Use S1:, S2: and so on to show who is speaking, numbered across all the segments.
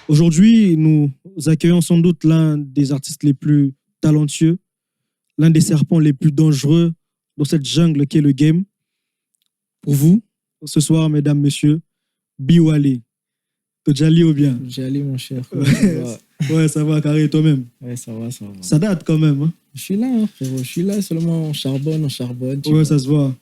S1: Aujourd'hui, nous accueillons sans doute l'un des artistes les plus talentueux, l'un des serpents les plus dangereux dans cette jungle qu'est le game. Pour vous, ce soir, mesdames, messieurs, Biwale. Tojali ou bien?
S2: Tojali, mon cher.
S1: Ouais, ça va, carré, toi-même.
S2: Ouais, ça va.
S1: Ça date quand même. Hein?
S2: Je suis là, frérot. Je suis là, seulement on charbonne.
S1: Ouais,
S2: vois.
S1: Ça se voit.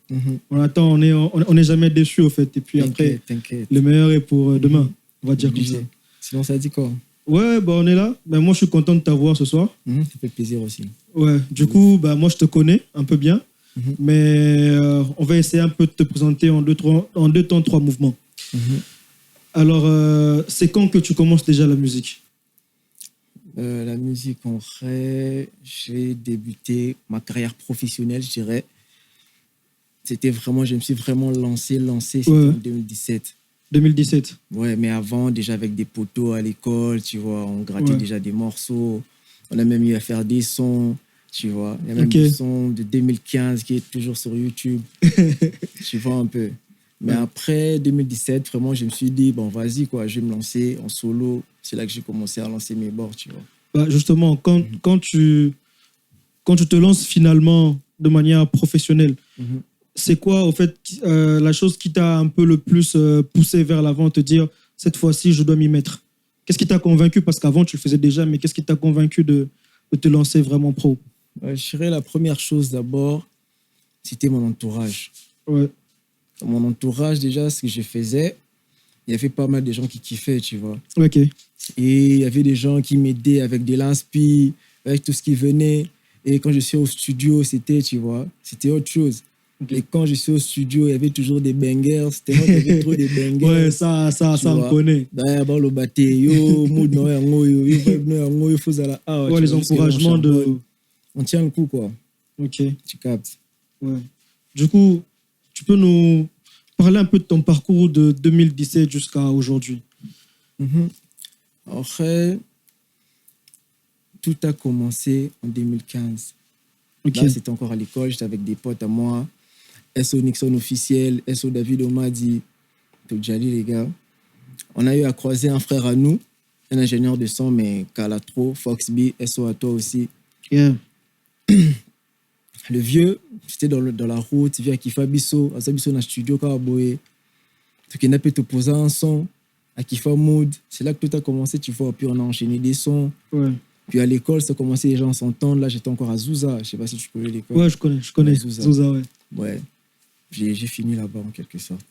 S1: On attend, on est jamais déçu, au fait. Et puis après,
S2: t'inquiète.
S1: le meilleur est pour demain. On va dire comme ça.
S2: Sinon, ça dit quoi?
S1: Ouais, bah, on est là. Ben, moi, je suis content de t'avoir ce soir.
S2: Ça fait plaisir aussi.
S1: Ouais, du coup, bah, moi, je te connais un peu bien. Mais on va essayer un peu de te présenter en deux temps, trois mouvements. Alors, c'est quand que tu commences déjà la musique?
S2: La musique, en vrai, j'ai débuté ma carrière professionnelle, je dirais. Je me suis vraiment lancé, c'était en 2017.
S1: 2017.
S2: Ouais, mais avant, déjà avec des poteaux à l'école, tu vois, on grattait déjà des morceaux. On a même eu à faire des sons, tu vois. Il y a même des sons de 2015 qui est toujours sur YouTube. Tu vois un peu. Mais après 2017, vraiment, je me suis dit, bon, vas-y, quoi, je vais me lancer en solo. C'est là que j'ai commencé à lancer mes bords, tu vois.
S1: Bah, justement, quand tu te lances finalement de manière professionnelle, c'est quoi, au fait, la chose qui t'a un peu le plus poussé vers l'avant, te dire, cette fois-ci, je dois m'y mettre? Qu'est-ce qui t'a convaincu? Parce qu'avant, tu le faisais déjà, mais qu'est-ce qui t'a convaincu de te lancer vraiment pro?
S2: Je dirais la première chose d'abord, c'était mon entourage.
S1: Ouais.
S2: Dans mon entourage, déjà, ce que je faisais, il y avait pas mal de gens qui kiffaient, tu vois.
S1: Ok.
S2: Et il y avait des gens qui m'aidaient avec de l'inspi, avec tout ce qui venait. Et quand je suis au studio, tu vois, c'était autre chose. Okay. Et quand je suis au studio, il y avait toujours des bangers. C'était moi qui avais trop des bangers.
S1: Ouais, ça on connaît.
S2: D'ailleurs, le bâté, yo, mood no yo, faut ça là.
S1: Ouais, les encouragements de...
S2: On tient le coup, quoi.
S1: Ok.
S2: Tu captes.
S1: Ouais. Du coup, tu peux nous parler un peu de ton parcours de 2017 jusqu'à aujourd'hui?
S2: Après, tout a commencé en 2015.
S1: Okay.
S2: Là, c'était encore à l'école, j'étais avec des potes à moi. SO Nixon officiel, SO David Omadi, Tojali, les gars. On a eu à croiser un frère à nous, un ingénieur de son, mais Calatro, Foxby, SO à toi aussi.
S1: Yeah.
S2: Le vieux, j'étais dans la route, il vient à Kifa Bisso, à Zabisso dans le studio, Kawaboé. Tu n'a pas te poser un son, à Kifa Mood. C'est là que tout a commencé, tu vois. Puis on a enchaîné des sons.
S1: Ouais.
S2: Puis à l'école, ça a commencé, les gens s'entendent. Là, j'étais encore à Zouza. Je sais pas si tu connais l'école.
S1: Ouais, je connais. Zouza, ouais.
S2: Ouais. J'ai fini là-bas, en quelque sorte.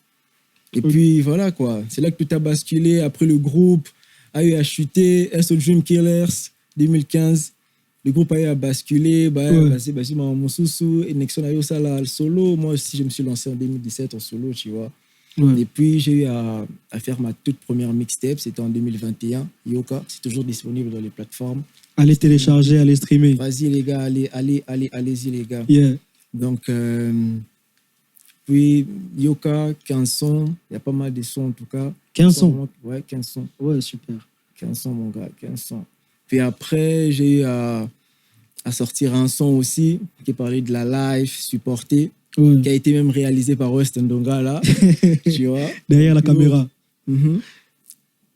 S2: Et puis, voilà, quoi. C'est là que tout a basculé. Après, le groupe a eu à chuter. SO Dream Killers, 2015. Le groupe a eu à basculer. Vas-y, mon sousou. Et Nexon a eu ça là, le solo. Moi aussi, je me suis lancé en 2017 en solo, tu vois. Ouais. Et puis, j'ai eu à faire ma toute première mixtape. C'était en 2021. Yoka, c'est toujours disponible dans les plateformes.
S1: Allez télécharger, allez streamer.
S2: Vas-y, les gars, allez-y, les gars.
S1: Yeah.
S2: Donc, puis Yoka, 15 sons. Il y a pas mal de sons, en tout cas.
S1: 15 sons?
S2: Ouais, 15 sons.
S1: Ouais, super.
S2: 15 sons, mon gars, 15 sons. Puis après, j'ai eu à sortir un son aussi qui parlait de la life supportée. Qui a été même réalisé par West Ndonga, là, tu vois.
S1: Derrière la caméra.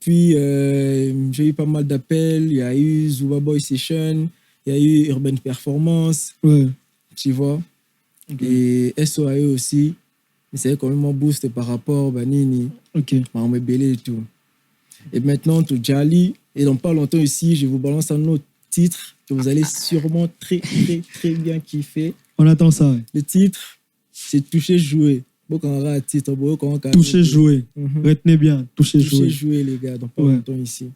S2: Puis, j'ai eu pas mal d'appels. Il y a eu Zuba Boy Session, il y a eu Urban Performance, tu vois. Okay. Et SOAE aussi. Mais c'est quand même un boost par rapport à Nini, Mahomé Belé et tout. Et maintenant, tout Jali. Et dans pas longtemps ici, je vous balance un autre titre que vous allez sûrement très, très, très bien kiffer.
S1: On attend ça. Ouais.
S2: Le titre, c'est Toucher, jouer.
S1: Toucher, jouer. Retenez bien, toucher, jouer.
S2: Toucher, jouer, les gars, dans pas longtemps ici.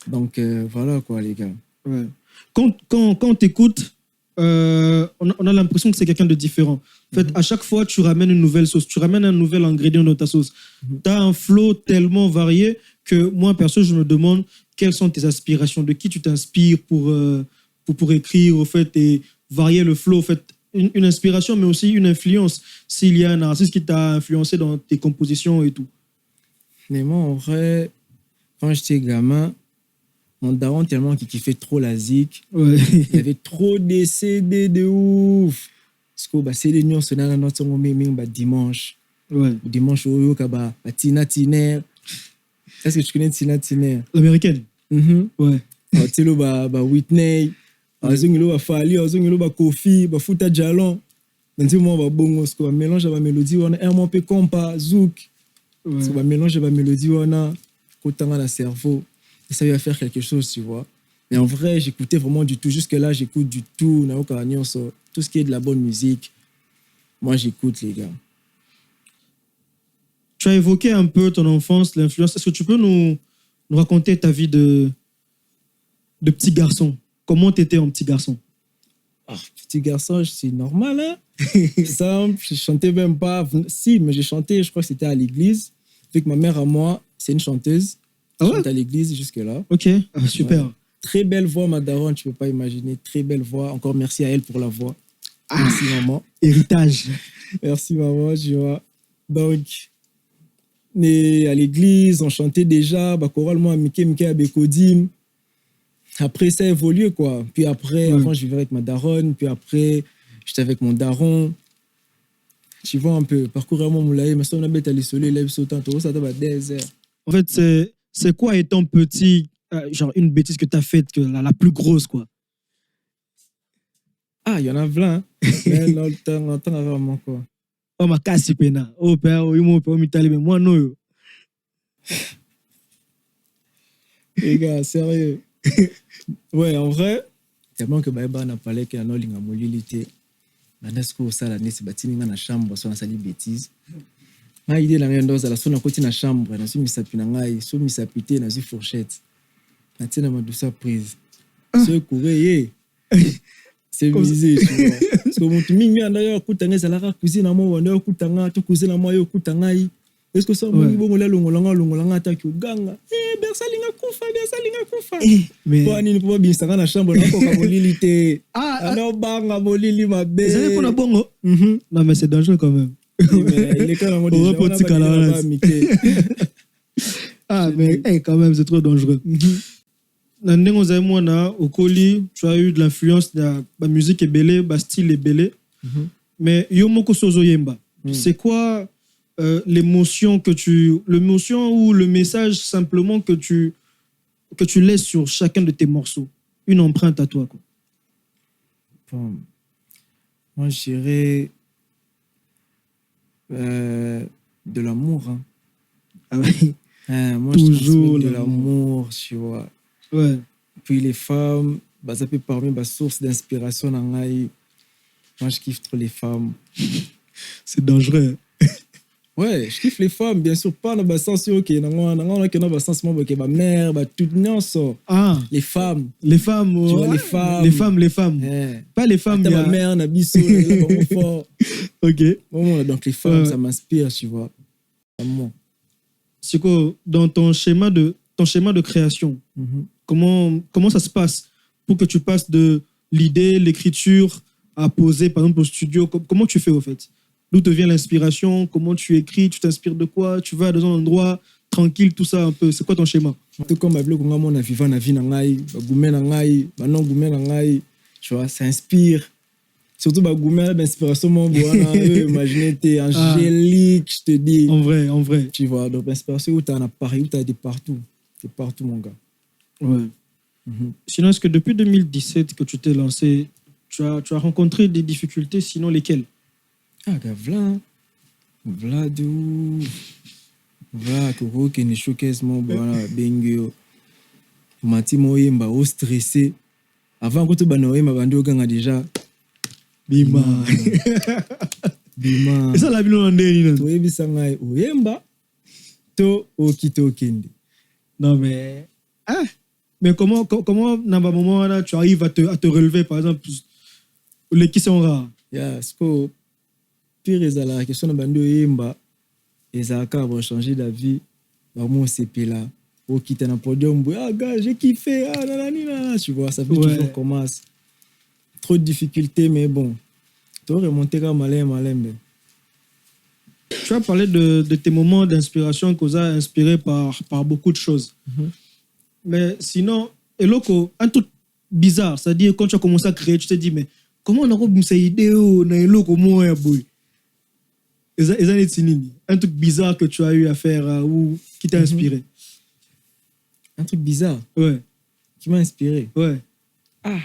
S2: Donc, voilà, quoi, les gars.
S1: Ouais. Quand on t'écoute, on a l'impression que c'est quelqu'un de différent. En fait, à chaque fois, tu ramènes une nouvelle sauce, tu ramènes un nouvel ingrédient dans ta sauce. Tu as un flow tellement varié que moi, perso, je me demande quelles sont tes aspirations, de qui tu t'inspires pour écrire, au fait, et varier le flow, au fait. Une inspiration, mais aussi une influence, s'il y a un artiste qui t'a influencé dans tes compositions et tout.
S2: Mais moi, en vrai, quand j'étais gamin, mon daron, tellement qu'il kiffait trop la zik, il y avait trop de CD de ouf. Parce que c'est les nuances, on a notre dimanche. Dimanche, Tina Tiner. Est-ce que tu connais Tina Tiner?
S1: L'américaine? Ouais.
S2: Telo ba Whitney, azongilo ba Fali, azongilo ba Kofi, ba Futa Jalon. Dans ce moment, ba bongo, ce qu'on mélange ba mélodie, on a un peu compas, zouk. Ce qu'on mélange ba mélodie, on a autant dans le cerveau. Et ça va faire quelque chose, tu vois. Mais en vrai, j'écoutais vraiment du tout. Jusque-là, j'écoute du tout. Tout ce qui est de la bonne musique, moi, j'écoute, les gars.
S1: Tu as évoqué un peu ton enfance, l'influence. Est-ce que tu peux nous raconter ta vie de petit garçon? Comment tu étais un petit garçon?
S2: Petit garçon, c'est normal, hein? Simple, je chantais même pas. Si, mais j'ai chanté, je crois que c'était à l'église. Avec ma mère à moi, c'est une chanteuse.
S1: Ah ouais?
S2: Je chante à l'église jusque-là.
S1: Ok, super.
S2: Ouais. Très belle voix, ma daronne, tu peux pas imaginer. Très belle voix. Encore merci à elle pour la voix. Merci, maman.
S1: Héritage.
S2: Merci, maman, tu vois. Donc, à l'église, on chantait déjà. Choral, moi, Mike Abekodim. Après, ça a évolué, quoi. Puis après, avant, je vivais avec ma daronne. Puis après, j'étais avec mon daron. Tu vois un peu, parcours à mon moulay, mais ça, on a bête à l'isoler, lève sautant, tout ça, t'as des airs.
S1: En fait, c'est quoi étant petit, genre une bêtise que tu as faite, la plus grosse, quoi?
S2: Ah, il y en a plein. Hein. Mais longtemps vraiment, quoi.
S1: Oh, ma casse, pena. Oh, père, oh, mais moi, non.
S2: Les gars, sérieux. Ouais, en vrai, tellement que Baïba n'a pas l'air qu'il y a un ligne à molilité. Nanesco ça la nese batini nga na chambre so na sali bêtise. Ma idée la ngendo za la so na koti na chambre na so misapi na ngai so misapité na zi fourchette. Na tina ma douce prise. So courir c'est misé tu vois. Parce que mutu mingi anda kutanga za la cuisine na mo wanda kutanga to cuisine na mo yo kutanga yi. Est-ce que ça mungi bongo la longolanga ta ki uganga. Bersalinga kufa. Mais pour ani pour binsanga na chambre na ko ka molilité. Alors banga molili mabe.
S1: Ça dépend de bongo. Non mais c'est dangereux quand même.
S2: Il est quand même déjà.
S1: Ah mais quand même c'est trop dangereux. Nandeng ozamwana okoli, tu as eu de l'influence de la musique est belé, ba style est belé. Mais yo moko sozo yemba. C'est quoi l'émotion ou le message simplement que tu laisses sur chacun de tes morceaux, une empreinte à toi, quoi.
S2: Bon. Moi je dirais de l'amour, hein.
S1: Ah oui.
S2: Moi
S1: toujours
S2: je de l'amour, tu vois.
S1: Ouais.
S2: Puis les femmes, ça peut parmi ma source d'inspiration dans moi je kiffe trop les femmes.
S1: C'est dangereux.
S2: Ouais, je kiffe les femmes, bien sûr, pas dans le sens où ma mère, tout non ça. Les femmes.
S1: Les femmes,
S2: tu vois, les femmes.
S1: Pas les femmes.
S2: Ma mère, n'a biso, fort.
S1: Ok.
S2: Donc les femmes, ça m'inspire, tu vois. Vraiment.
S1: C'est quoi, dans ton schéma de création, comment ça se passe pour que tu passes de l'idée, l'écriture à poser, par exemple, au studio? Comment tu fais, au fait? D'où te vient l'inspiration? Comment tu écris? Tu t'inspires de quoi? Tu vas dans un endroit tranquille, tout ça un peu. C'est quoi ton schéma?
S2: Tout comme tu vois, ça inspire. Surtout l'inspiration, imagine, t'es angélique, je te dis.
S1: En vrai.
S2: Tu vois, donc l'inspiration, où t'as un appareil, où t'as été partout. T'es partout, mon gars.
S1: Ouais. Sinon, est-ce que depuis 2017 que tu t'es lancé, tu as rencontré des difficultés, sinon lesquelles?
S2: Ah, Vla, que ne showcase mon bengio. Mati moyemba au stressé. Avant que tu banoyemba bandi oganga déjà.
S1: Bima. Et ça la vie on ndeni.
S2: To yebisa ngai oyemba to okito kende.
S1: Non mais comment dans un moment là tu arrives à te relever, par exemple les qui sont rares.
S2: Yeah, sko pire la question de bandi oyemba ezaka va changer d'avis. Vraiment c'est là. Au quitter un podium, gars, j'ai kiffé, tu vois, ça fait toujours commence. Trop de difficultés, mais bon, tu aurais monté comme malin.
S1: Tu as parlé de tes moments d'inspiration qu'on a inspiré par beaucoup de choses. Mais sinon, eloko, un truc bizarre, c'est-à-dire quand tu as commencé à créer, tu te dis, mais comment on a eu cette idée, un truc bizarre que tu as eu à faire ou qui t'a inspiré.
S2: Un truc bizarre.
S1: Ouais.
S2: qui m'a inspiré.
S1: Ouais.
S2: Ah,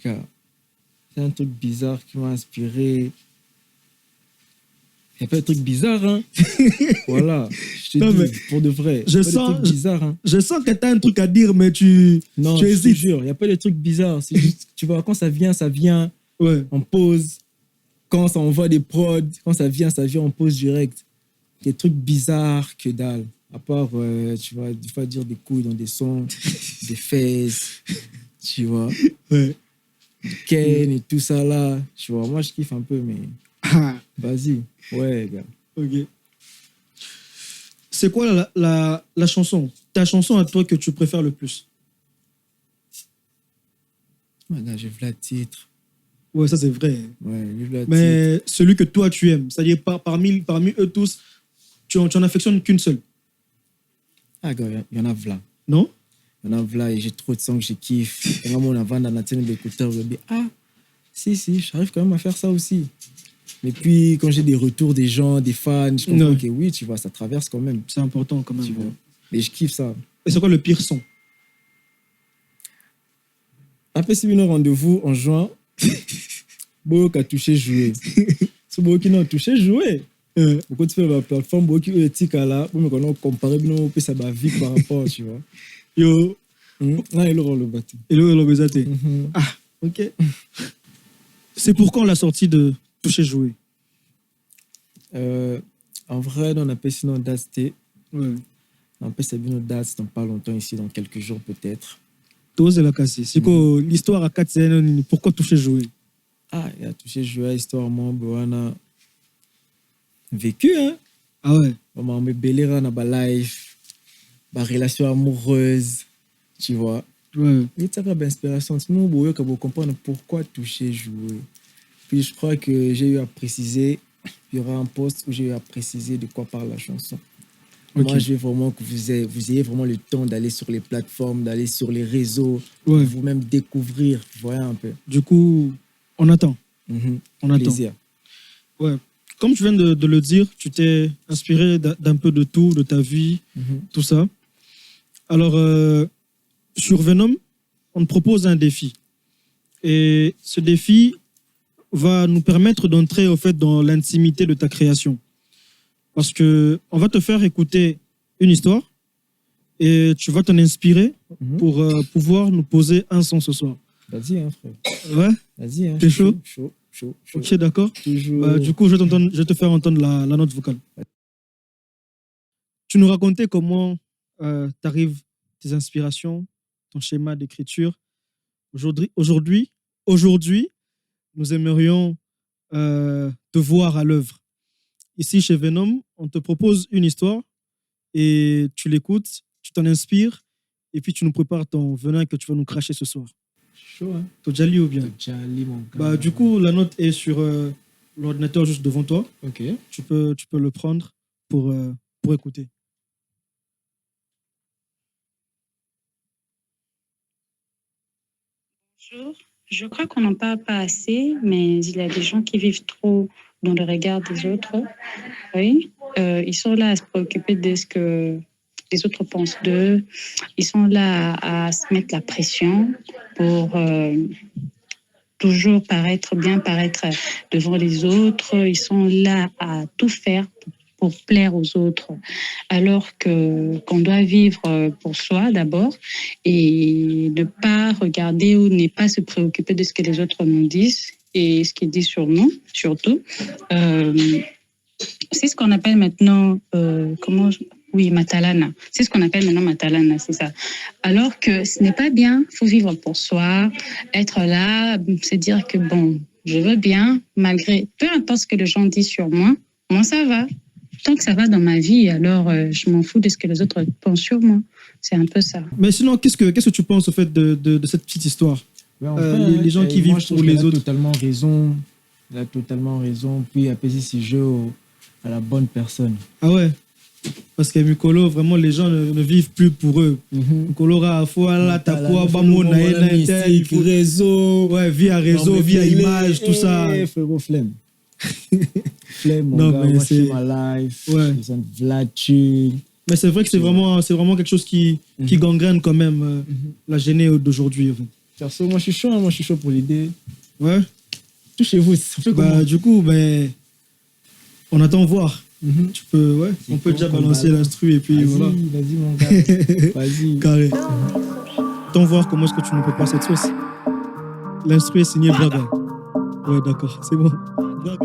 S2: gars, c'est un truc bizarre qui m'a inspiré. Il n'y a pas de trucs bizarres, hein. Voilà, je te
S1: Non,
S2: dis,
S1: mais
S2: pour de vrai.
S1: je
S2: Il y a pas de
S1: sens-
S2: trucs bizarres, hein.
S1: Je sens que tu as un truc à dire, mais tu
S2: Non,
S1: tu
S2: je te
S1: hésites.
S2: jure, il n'y a pas de trucs bizarres. C'est juste, tu vois, quand ça vient,
S1: Ouais.
S2: on pose. Quand ça envoie des prods, quand ça vient, on pose direct. Des trucs bizarres que dalle. À part, tu vois, des fois dire des couilles dans des sons, des fesses, tu vois,
S1: Ouais.
S2: Ken et tout ça là. Tu vois, moi je kiffe un peu, mais
S1: Ah,
S2: vas-y. Ouais, gars.
S1: ok. C'est quoi la chanson, ta chanson à toi que tu préfères le plus?
S2: Maintenant, j'ai vu le titre.
S1: Ouais, ça c'est vrai.
S2: Ouais, j'ai vu le titre.
S1: Mais celui que toi tu aimes, c'est-à-dire parmi eux tous, tu en affectionnes qu'une seule,
S2: Ah, gars, il y en a v'là.
S1: non?
S2: Il y en a v'là et j'ai trop de sons que je kiffe. Et moi, on a vendu dans la tienne d'écouteurs. Je me dis, ah, si, j'arrive quand même à faire ça aussi. Mais puis, quand j'ai des retours des gens, des fans, je comprends
S1: Ouais.
S2: que oui, tu vois, ça traverse quand même.
S1: C'est important quand même.
S2: Tu vois. Mais je kiffe ça.
S1: Et c'est quoi le pire son?
S2: Après, si nous rendez-vous en juin, Beau qui a touché jouer. C'est Beau qui n'a touché jouer. Pourquoi tu fais la plateforme Beau qui est là, pour me comparer, nous, puis ça va vite par rapport, tu vois.
S1: Yo,
S2: Là, il aura le bâti.
S1: hello, hello, Bézaté. Ah, ok. C'est pour quand la sortie de Toucher Jouer?
S2: En vrai, on appelle sinon date.
S1: Ouais.
S2: On appelle ça bien nos dates dans pas longtemps ici, dans quelques jours peut-être.
S1: Tose la cassée. C'est quoi l'histoire à 4 c'est pourquoi Toucher Jouer?
S2: Ah, il a touché jouer histoire, moi, on a vécu, hein.
S1: Ah ouais.
S2: On m'a belé dans ma life, ma relation amoureuse, tu vois.
S1: Ouais.
S2: Et ça va d'inspiration. Sinon, vous comprendre pourquoi toucher jouer. Puis je crois que j'ai eu à préciser, il y aura un post où j'ai eu à préciser de quoi parle la chanson.
S1: Ok.
S2: Moi, je veux vraiment que vous ayez vraiment le temps d'aller sur les plateformes, d'aller sur les réseaux,
S1: Ouais.
S2: de vous-même découvrir, voilà un peu.
S1: Du coup, on attend. On attend.
S2: Plaisir.
S1: Ouais. Comme tu viens de le dire, tu t'es inspiré d'un peu de tout, de ta vie, tout ça. Alors, sur Venom, on te propose un défi. Et ce défi va nous permettre d'entrer au fait dans l'intimité de ta création. Parce que on va te faire écouter une histoire et tu vas t'en inspirer pour pouvoir nous poser un son ce soir.
S2: Vas-y, hein, frère.
S1: Ouais?
S2: Vas-y, hein.
S1: T'es chaud?
S2: Chaud.
S1: Ok, d'accord.
S2: Toujours.
S1: Bah, du coup, je vais te faire entendre la note vocale. Tu nous racontais comment t'arrives tes inspirations, ton schéma d'écriture. Aujourd'hui, nous aimerions te voir à l'œuvre. Ici, chez Venom, on te propose une histoire et tu l'écoutes, tu t'en inspires et puis tu nous prépares ton venin que tu vas nous cracher ce soir.
S2: Chaud, hein.
S1: T'as déjà lu ou bien?
S2: Jali, mon gars.
S1: Bah, du coup, la note est sur l'ordinateur juste devant toi.
S2: Ok.
S1: Tu peux le prendre pour écouter.
S3: Bonjour. Je crois qu'on n'en parle pas assez, mais il y a des gens qui vivent trop dans le regard des autres. Oui. Ils sont là à se préoccuper de ce que les autres pensent d'eux. Ils sont là à se mettre la pression pour toujours paraître devant les autres. Ils sont là à tout faire pour plaire aux autres, alors qu'on doit vivre pour soi d'abord et ne pas regarder ou ne pas se préoccuper de ce que les autres nous disent et ce qu'ils disent sur nous, surtout. C'est ce qu'on appelle maintenant, Matalana. C'est ce qu'on appelle maintenant Matalana, c'est ça. Alors que ce n'est pas bien, il faut vivre pour soi, être là, se dire que bon, je veux bien, malgré, peu importe ce que les gens disent sur moi, moi ça va. Tant que ça va dans ma vie, alors je m'en fous de ce que les autres pensent sur moi. C'est un peu ça.
S1: Mais sinon, qu'est-ce que tu penses au fait de cette petite histoire?
S2: Ouais, enfin,
S1: les gens qui vivent pour les autres.
S2: Il a totalement raison. Puis apaiser ses jeux à la bonne personne.
S1: Ah ouais? Parce que Mikolo, vraiment, les gens ne vivent plus pour eux. Mikolo, à fois là, t'as quoi, bamo, il faut
S2: réseau.
S1: Ouais, via réseau, via image, tout ça.
S2: Frérot, flemme, mon
S1: Non,
S2: gars,
S1: mais
S2: moi,
S1: c'est-
S2: je suis ma life.
S1: Ouais.
S2: Je suis Vlad chill.
S1: Mais c'est vrai que c'est vraiment quelque chose qui gangrène quand même la Guinée d'aujourd'hui. En fait.
S2: Perso, moi je suis chaud pour l'idée.
S1: Ouais.
S2: Touchez-vous, ça fait comment?
S1: Du coup, on attend voir. Tu peux, on peut déjà balancer l'instru et puis voilà.
S2: Vas-y, mon gars. Vas-y.
S1: Carré. Attends voir comment est-ce que tu nous prépares cette sauce. L'instru est signé Braga. Ouais, d'accord, c'est bon. Braga.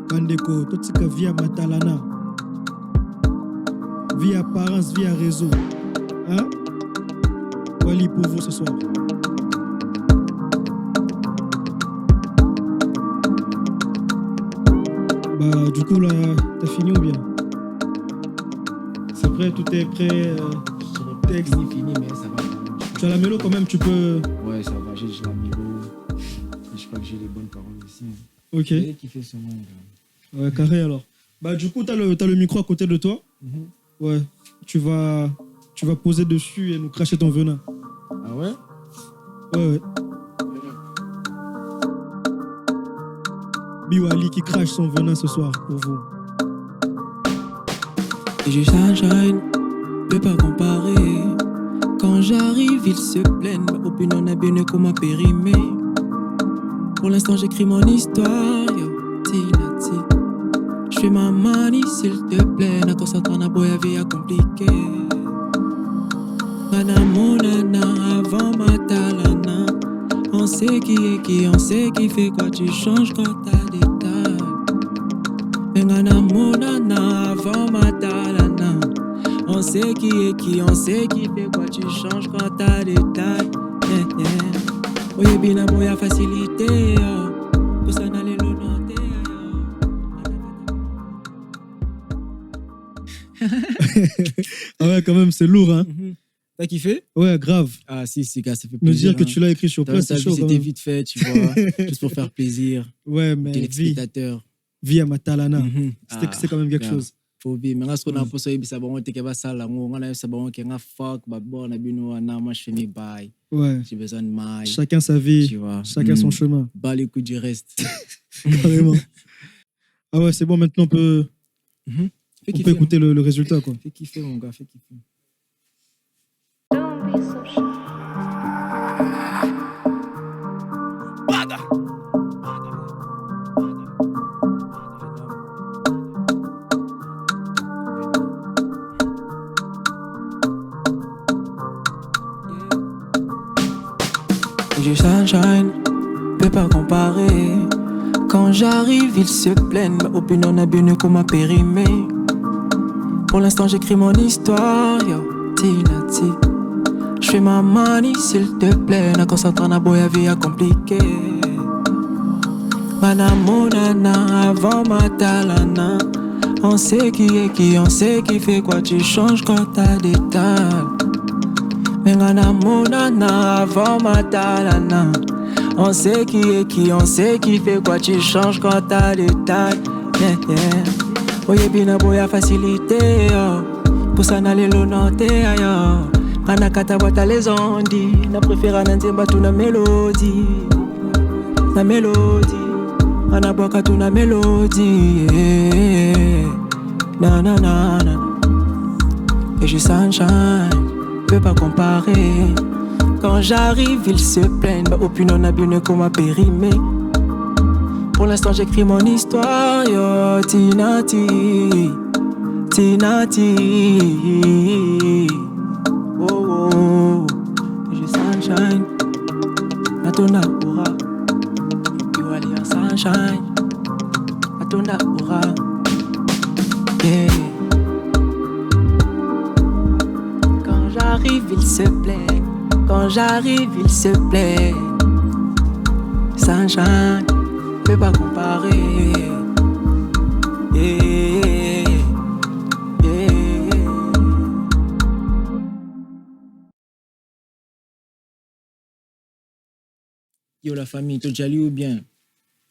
S1: Bandeko, Totsika via Matalana. Via apparence, via réseau. Hein? Wally pour vous ce soir. Du coup, là, t'as fini ou bien? C'est prêt, tout est prêt. Texte.
S2: Fini, mais ça va.
S1: Tu as la mélo quand même, tu peux.
S2: Ouais, ça va, j'ai la mélo. Je crois que j'ai les bonnes paroles ici.
S1: Ok.
S2: J'ai kiffé ce monde.
S1: Ouais, carré alors. Du coup, t'as le micro à côté de toi. Ouais. Tu vas poser dessus et nous cracher ton venin.
S2: Ah ouais?
S1: Ouais. Biwali qui crache son venin ce soir pour vous.
S4: Et j'ai sunshine, peux pas comparer. Quand j'arrive, ils se plaignent. Ma opinion est bien comme ma périmée. Pour l'instant, j'écris mon histoire. Yo, Tinati. J'fais ma manie, s'il te plaît. Na concentrant na boya vie à compliqué. Mana monana avant ma talana. On sait qui est qui, on sait qui fait quoi. Tu changes quand t'as des tailles. Mana monana avant ma talana. On sait qui est qui, on sait qui fait quoi. Tu changes quand t'as des tailles. Oye bina boya facilité. Pour ça n'aller le noter.
S1: Ah ouais, quand même, c'est lourd, hein.
S2: T'as kiffé?
S1: Ouais, grave.
S2: Ah si, gars, ça fait
S1: Me
S2: plaisir.
S1: dire que tu l'as écrit sur place, c'est chaud.
S2: C'était vite fait, tu vois, juste pour faire plaisir.
S1: Ouais, mais
S2: téléspectateurs.
S1: Via Matalana. C'est quand même quelque chose.
S2: Faut bien. Mais là, ce qu'on a posé, c'est bon, t'es capable de ça, là, on a eu ça, bon, qu'on a fuck, bah bon, on a bien, moi, je fais mes bails.
S1: Ouais.
S2: J'ai besoin de maille.
S1: Chacun sa vie,
S2: tu vois.
S1: chacun son chemin.
S2: Bas les coups du reste.
S1: Carrément. Ah ouais, c'est bon, maintenant on peut écouter le résultat, quoi.
S2: Fais kiffer, mon gars, fais kiffer.
S4: J'ai sunshine, peux pas comparer. Quand j'arrive, ils se plaignent. Ma opinion n'a bien comme ma périmée. Pour l'instant, j'écris mon histoire. Yo, Tinati. J'fais ma manie, s'il te plaît. Na concentrant na boya vie à compliqué. Mana monana avant ma talana. On sait qui est qui, on sait qui fait quoi. Tu changes quand t'as des tailles. Mengana monana avant ma talana. On sait qui est qui, on sait qui fait quoi. Tu changes quand t'as des tailles. Oye bina boya facilité. Pour ça n'aller le noter ailleurs. Ana kata bota les ondi. Na préféré nanzemba tu na mélodie. Na mélodie. Ana boka tu na mélodie. Na na na na. Et j'ai sunshine. Peux pas comparer. Quand j'arrive, ils se plaignent. Ma opinion n'a bien comme ma périmée. Pour l'instant, j'écris mon histoire. Yo, Tinati. Tinati. Oh, oh, oh. J'ai sunshine. Atona aura. You are the sunshine. Atona aura. Yeah. Quand j'arrive, ils se plaignent. Quand j'arrive, ils se plaignent. Sunshine, peux pas comparer. Yeah, yeah.
S2: Yo, la famille, Tojali ou bien?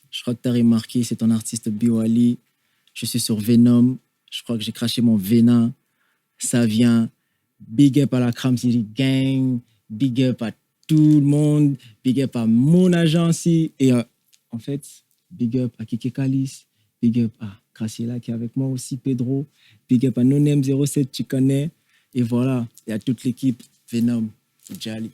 S2: Je crois que tu as remarqué, c'est ton artiste Biwali. Je suis sur Venom. Je crois que j'ai craché mon venin. Ça vient. Big up à la Cram City Gang. Big up à tout le monde. Big up à mon agence. Et en fait, big up à Kike Kalis. Big up à Graciela qui est avec moi aussi, Pedro. Big up à NoName07, tu connais. Et voilà, et à toute l'équipe Venom, Tojali.